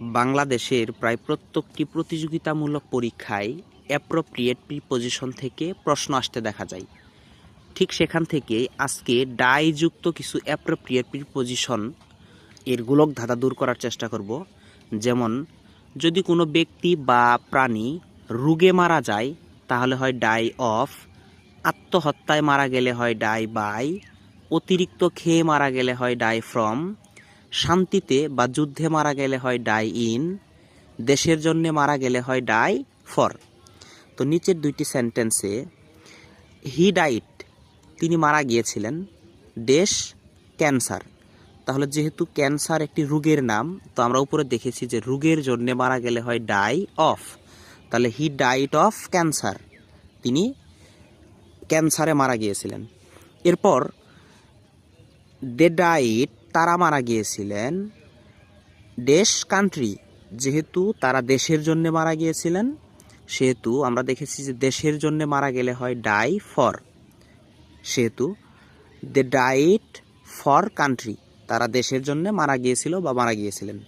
বাংলাদেশের প্রায় প্রত্যেকটি প্রতিযোগিতামূলক পরীক্ষায় অ্যাপ্রোপ্রিয়েট প্রিপজিশন থেকে প্রশ্ন আসতে দেখা যায়। ঠিক সেখান থেকে আজকে ডাইযুক্ত কিছু অ্যাপ্রোপ্রিয়েট প্রিপজিশন এর গোলক ধাঁধা দূর করার চেষ্টা করব। যেমন, যদি কোনো ব্যক্তি বা প্রাণী রোগে মারা যায় তাহলে হয় ডাই অফ, আত্মহত্যায় মারা গেলে হয় ডাই বাই, অতিরিক্ত খেয়ে মারা গেলে হয় ডাই ফ্রম, শান্তিতে বা যুদ্ধে মারা গেলে হয় ডাই ইন, দেশের জন্য মারা গেলে হয় ডাই ফর। তো নিচের দুইটি সেন্টেন্সে হি ডাইট, তিনি মারা গিয়েছিলেন, দেশ ক্যান্সার। তাহলে যেহেতু ক্যান্সার একটি রোগের নাম, তো আমরা উপরে দেখেছি যে রোগের জন্য মারা গেলে হয় ডাই অফ। তাহলে হি ডাইট অফ ক্যান্সার, তিনি ক্যান্সারে মারা গিয়েছিলেন। এরপর দে ডাইট, তারা মারা গিয়েছিলেন, দেশ কান্ট্রি, যেহেতু তারা দেশের জন্য মারা গিয়েছিলেন সেহেতু আমরা দেখেছি যে দেশের জন্য মারা গেলে হয় ডাই ফর, সেহেতু দে ডাইট ফর কান্ট্রি, তারা দেশের জন্য মারা গিয়েছিল বা মারা গিয়েছিলেন।